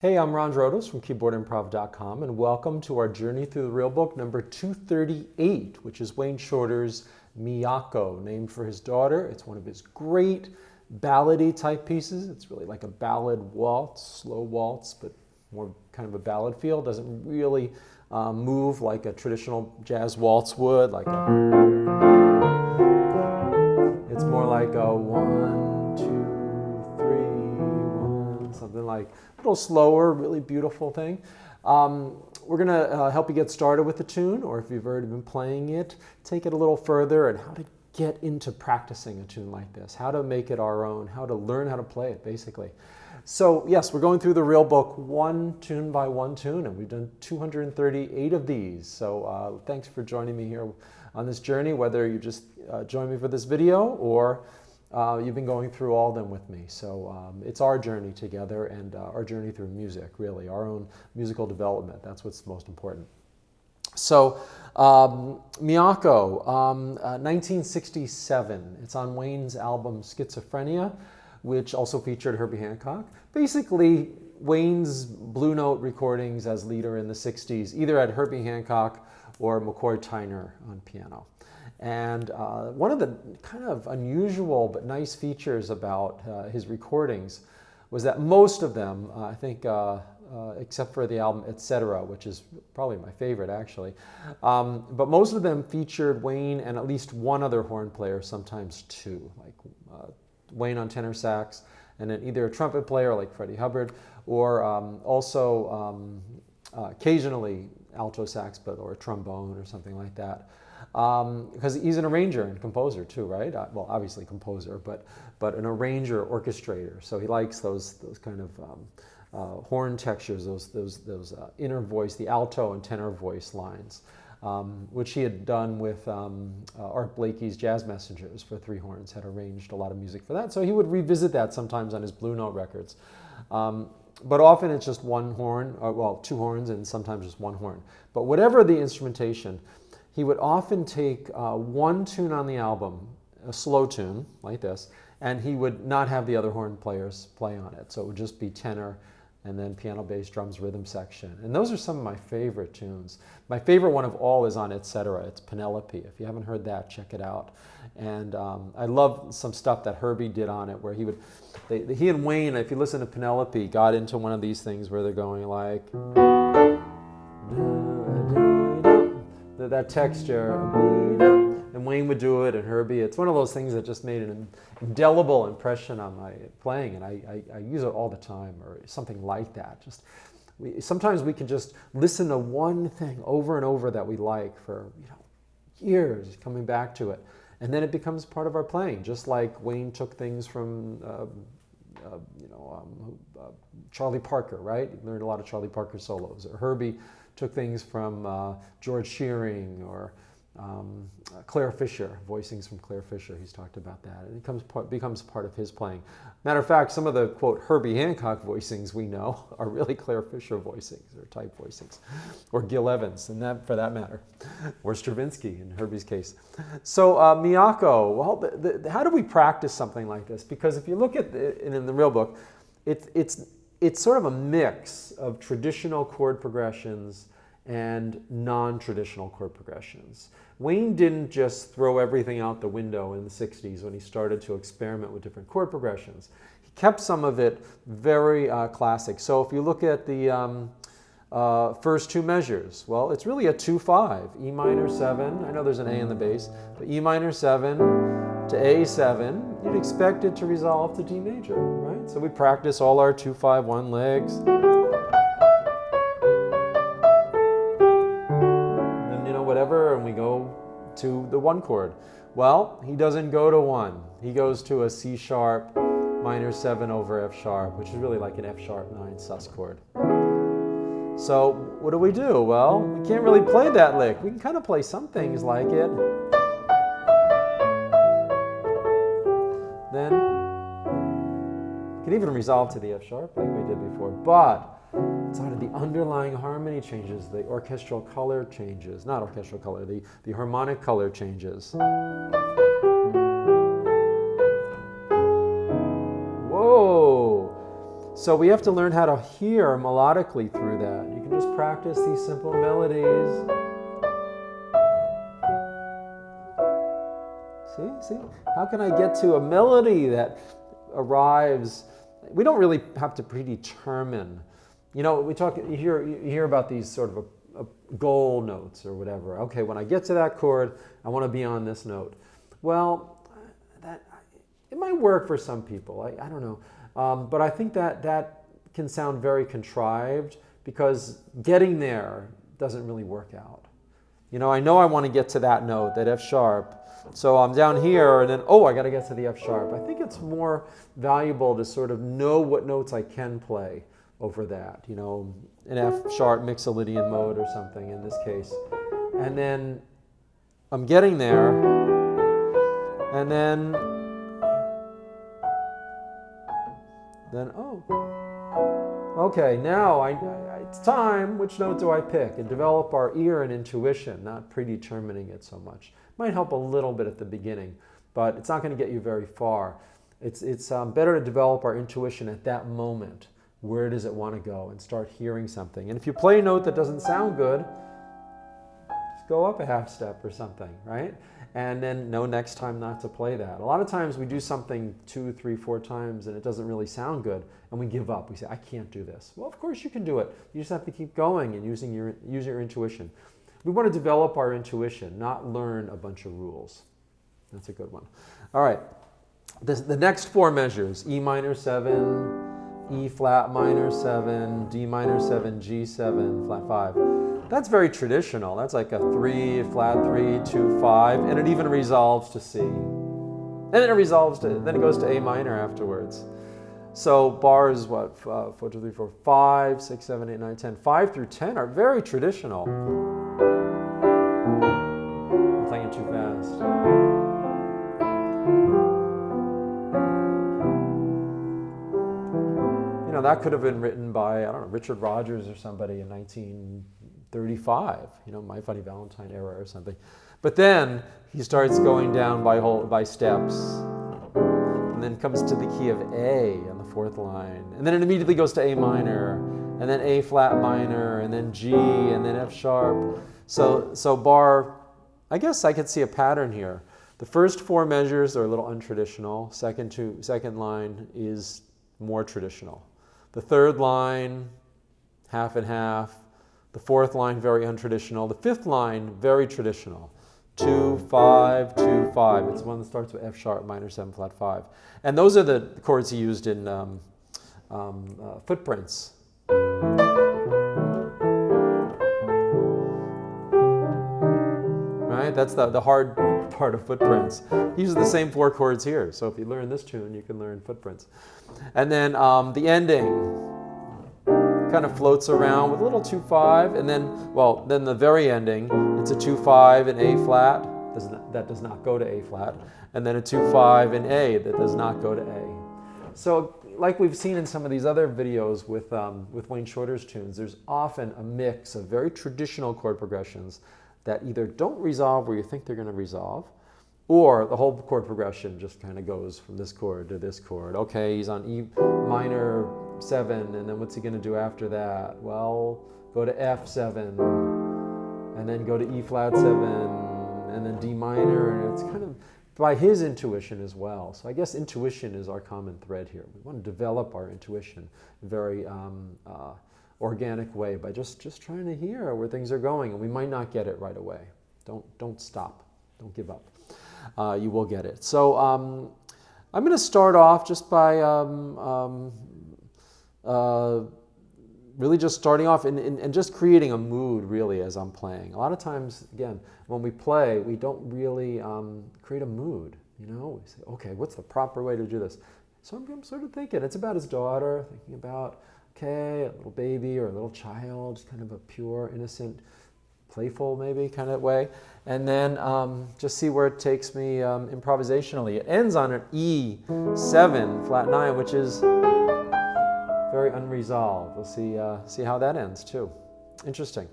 Hey, I'm Ron Drodos from keyboardimprov.com, and welcome to our journey through the real book number 238, which is Wayne Shorter's Miyako, named for his daughter. It's one of his great ballady type pieces. It's really like a ballad waltz, slow waltz, but more kind of a ballad feel. Doesn't really move like a traditional jazz waltz would. It's more like a 1, 2, 3, 1, something like a little slower, really beautiful thing. We're going to help you get started with the tune, or if you've already been playing it, take it a little further and how to get into practicing a tune like this, how to make it our own, how to learn how to play it, basically. So yes, we're going through the real book one tune by one tune, and we've done 238 of these. So thanks for joining me here on this journey, whether you just joined me for this video or you've been going through all of them with me. So it's our journey together and our journey through music, really, our own musical development. That's what's most important. So Miyako, 1967. It's on Wayne's album Schizophrenia, which also featured Herbie Hancock. Basically, Wayne's Blue Note recordings as leader in the 60s either had Herbie Hancock or McCoy Tyner on piano. And one of the kind of unusual but nice features about his recordings was that most of them, I think, except for the album Etc., which is probably my favorite actually, but most of them featured Wayne and at least one other horn player, sometimes two, like Wayne on tenor sax, and then either a trumpet player like Freddie Hubbard, or also occasionally alto sax, or a trombone or something like that. Because he's an arranger and composer too, right? Well, obviously composer, but an arranger, orchestrator. So he likes those kind of horn textures, those inner voice, the alto and tenor voice lines, which he had done with Art Blakey's Jazz Messengers for three horns, had arranged a lot of music for that. So he would revisit that sometimes on his Blue Note records. But often it's just one horn, or, well, two horns, and sometimes just one horn. But whatever the instrumentation, he would often take one tune on the album, a slow tune like this, and he would not have the other horn players play on it. So it would just be tenor, and then piano, bass, drums, rhythm section. And those are some of my favorite tunes. My favorite one of all is on Etc. It's Penelope. If you haven't heard that, check it out. And I love some stuff that Herbie did on it, where he and Wayne, if you listen to Penelope, got into one of these things where they're going like that texture, and Wayne would do it, and Herbie. It's one of those things that just made an indelible impression on my playing, and I use it all the time, or something like that. Sometimes we can just listen to one thing over and over that we like for years, coming back to it, and then it becomes part of our playing. Just like Wayne took things from Charlie Parker, right? He learned a lot of Charlie Parker solos, or Herbie took things from George Shearing, or Claire Fisher, voicings from Claire Fisher. He's talked about that. It becomes part of his playing. Matter of fact, some of the, quote, Herbie Hancock voicings we know are really Claire Fisher voicings, or type voicings, or Gil Evans, and that, for that matter, or Stravinsky in Herbie's case. So Miyako, well, how do we practice something like this? Because if you look at it in the real book, it's sort of a mix of traditional chord progressions and non-traditional chord progressions. Wayne didn't just throw everything out the window in the 60s when he started to experiment with different chord progressions. He kept some of it very classic. So if you look at the first two measures, well, it's really a 2-5, E minor 7, I know there's an A in the bass, but E minor 7 to A7, you'd expect it to resolve to D major, right? So we practice all our 2-5-1 legs. Whatever, and we go to the 1 chord. Well, he doesn't go to 1. He goes to a C sharp minor 7 over F sharp, which is really like an F sharp 9 sus chord. So what do? Well, we can't really play that lick. We can kind of play some things like it. Then we can even resolve to the F sharp like we did before, but sort of the underlying harmony changes, the orchestral color changes, not orchestral color, the harmonic color changes. Whoa! So we have to learn how to hear melodically through that. You can just practice these simple melodies. See? How can I get to a melody that arrives? We don't really have to predetermine. You know, you hear about these sort of goal notes or whatever. Okay, when I get to that chord, I want to be on this note. Well, it might work for some people. I don't know. But I think that can sound very contrived because getting there doesn't really work out. You know I want to get to that note, that F sharp. So I'm down here and then, I got to get to the F sharp. I think it's more valuable to sort of know what notes I can play over that. You know, an F sharp Mixolydian mode or something in this case. And then I'm getting there and then okay, now it's time. Which note do I pick? And develop our ear and intuition, not predetermining it so much. Might help a little bit at the beginning, but it's not going to get you very far. It's better to develop our intuition at that moment. Where does it want to go? And start hearing something. And if you play a note that doesn't sound good, just go up a half step or something, right? And then know next time not to play that. A lot of times we do something 2, 3, 4 times and it doesn't really sound good and we give up. We say, I can't do this. Well, of course you can do it. You just have to keep going and use your intuition. We want to develop our intuition, not learn a bunch of rules. That's a good one. All right. The next 4 measures, E minor 7, E flat minor 7, D minor 7, G7, flat 5. That's very traditional. That's like a 3, flat 3, 2, 5, and it even resolves to C. And then it goes to A minor afterwards. So bars, 4, 2, 3, 4, 5, 6, 7, 8, 9, 10. 5 through 10 are very traditional. I'm playing it too fast. You know, that could have been written by, I don't know, Richard Rodgers or somebody in 1935, you know, My Funny Valentine era or something. But then he starts going down by steps, and then comes to the key of A on the 4th line, and then it immediately goes to A minor, and then A flat minor, and then G, and then F sharp. So bar, I guess I could see a pattern here. The first 4 measures are a little untraditional. Second line is more traditional. The 3rd line, half and half. The 4th line, very untraditional. The 5th line, very traditional. 2, 5, 2, 5. It's one that starts with F sharp minor 7 flat 5. And those are the chords he used in footprints. Right? That's the hard part of footprints. He uses the same 4 chords here. So if you learn this tune, you can learn footprints. And then the ending kind of floats around with a little 2-5, and then the very ending, it's a 2-5 in A flat, that does not go to A flat, and then a 2-5 in A that does not go to A. So like we've seen in some of these other videos with Wayne Shorter's tunes, there's often a mix of very traditional chord progressions that either don't resolve where you think they're going to resolve, or the whole chord progression just kind of goes from this chord to this chord. Okay, he's on E minor 7, and then what's he going to do after that? Well, go to F7, and then go to E flat 7, and then D minor, and it's kind of by his intuition as well. So I guess intuition is our common thread here. We want to develop our intuition in a very organic way by just trying to hear where things are going, and we might not get it right away. Don't stop. Don't give up. You will get it. So I'm going to start off just by really just starting off and just creating a mood really as I'm playing. A lot of times, again, when we play, we don't really create a mood. You know, we say, okay, what's the proper way to do this? So I'm sort of thinking, it's about his daughter, thinking about, okay, a little baby or a little child, kind of a pure, innocent, playful maybe kind of way. And then just see where it takes me improvisationally. It ends on an E7 flat 9, which is very unresolved. We'll see how that ends too. Interesting.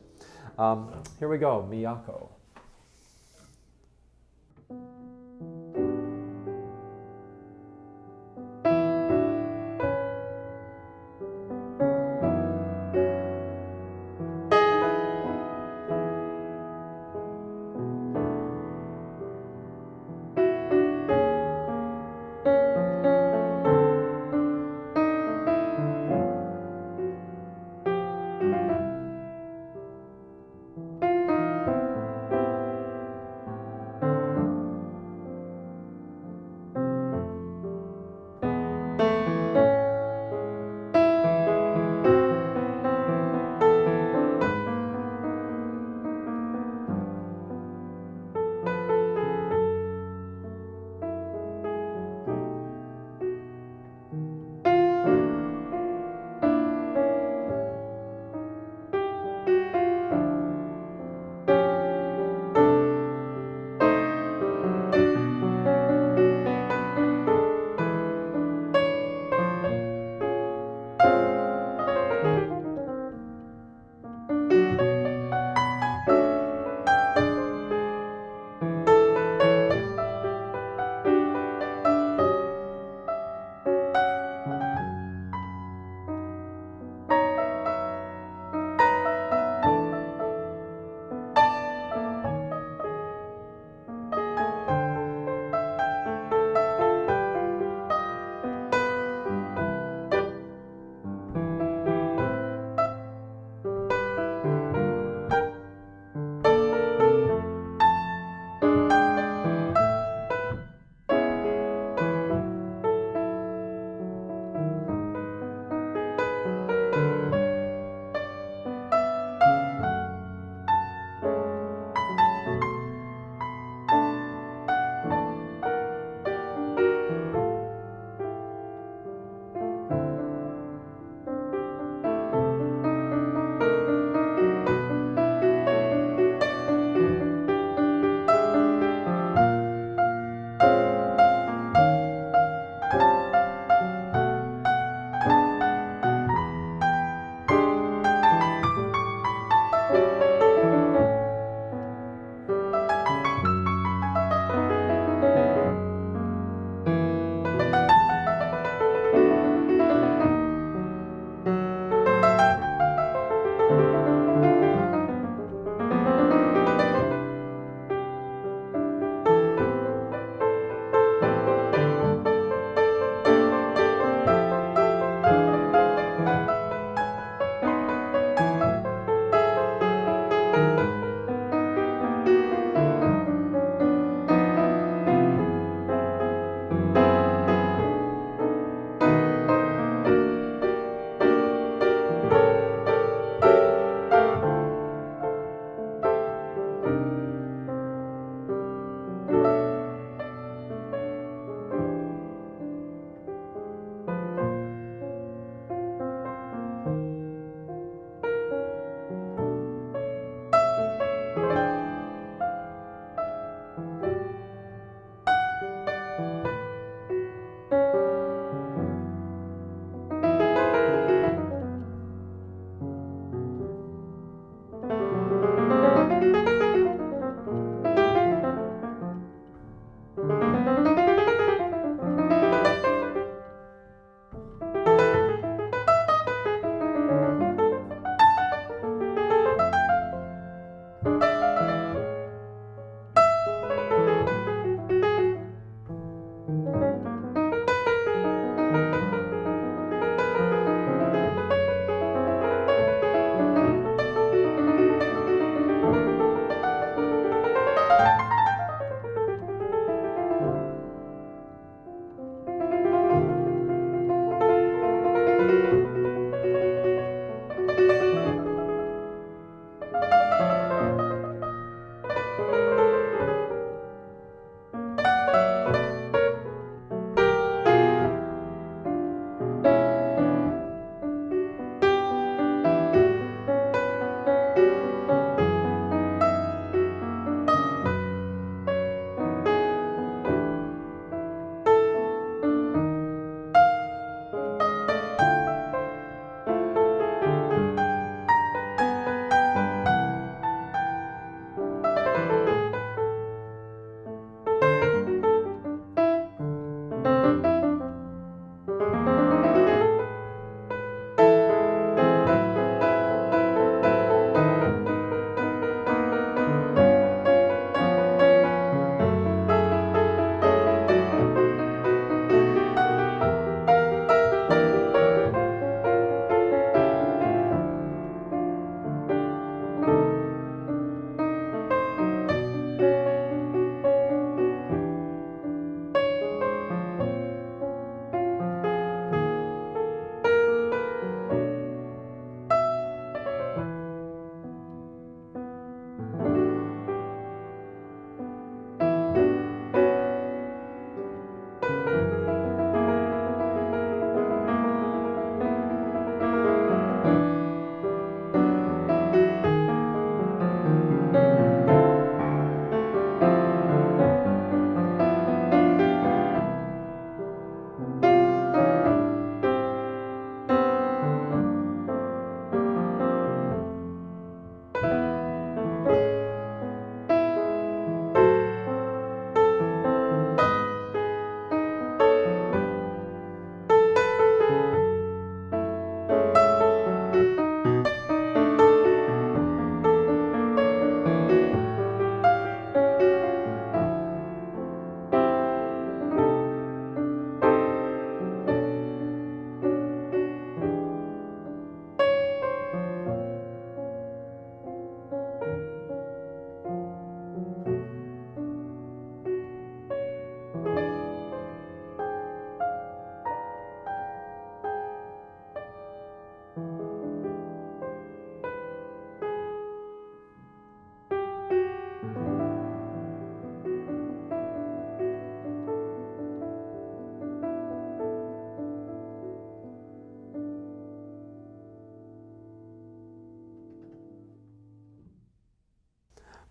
Here we go, Miyako.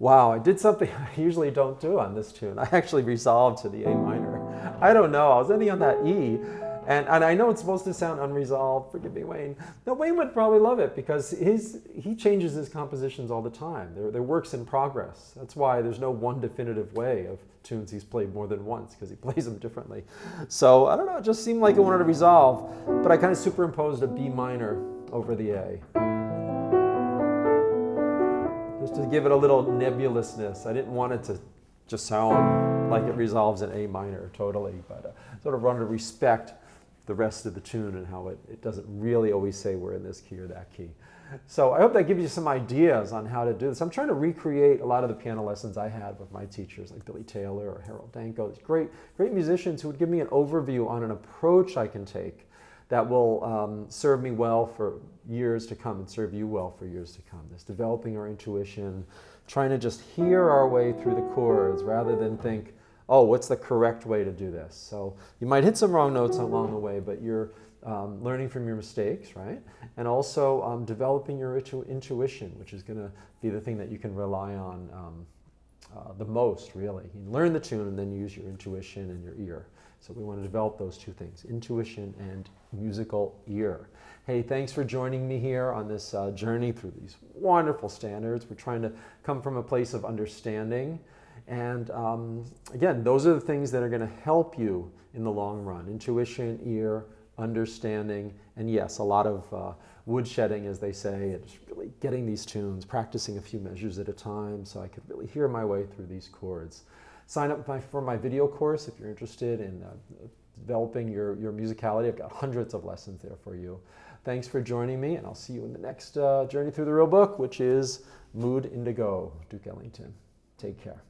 Wow, I did something I usually don't do on this tune. I actually resolved to the A minor. I don't know, I was ending on that E, and I know it's supposed to sound unresolved, forgive me, Wayne. Now, Wayne would probably love it because he changes his compositions all the time. They're works in progress. That's why there's no one definitive way of tunes he's played more than once, because he plays them differently. So, I don't know, it just seemed like it wanted to resolve, but I kind of superimposed a B minor over the A. Just to give it a little nebulousness. I didn't want it to just sound like it resolves in A minor totally, but sort of wanted to respect the rest of the tune and how it doesn't really always say we're in this key or that key. So I hope that gives you some ideas on how to do this. I'm trying to recreate a lot of the piano lessons I had with my teachers like Billy Taylor or Harold Danko, these great musicians who would give me an overview on an approach I can take that will serve me well for years to come and serve you well for years to come. This developing our intuition, trying to just hear our way through the chords rather than think, oh, what's the correct way to do this? So you might hit some wrong notes along the way, but you're learning from your mistakes, right? And also developing your intuition, which is going to be the thing that you can rely on the most, really. You learn the tune and then use your intuition and your ear. So we want to develop those two things, intuition and musical ear. Hey, thanks for joining me here on this journey through these wonderful standards. We're trying to come from a place of understanding. And again, those are the things that are going to help you in the long run. Intuition, ear, understanding, and yes, a lot of woodshedding, as they say, and just really getting these tunes, practicing a few measures at a time so I could really hear my way through these chords. Sign up for my video course if you're interested in developing your musicality. I've got hundreds of lessons there for you. Thanks for joining me, and I'll see you in the next Journey Through the Real Book, which is Mood Indigo, Duke Ellington. Take care.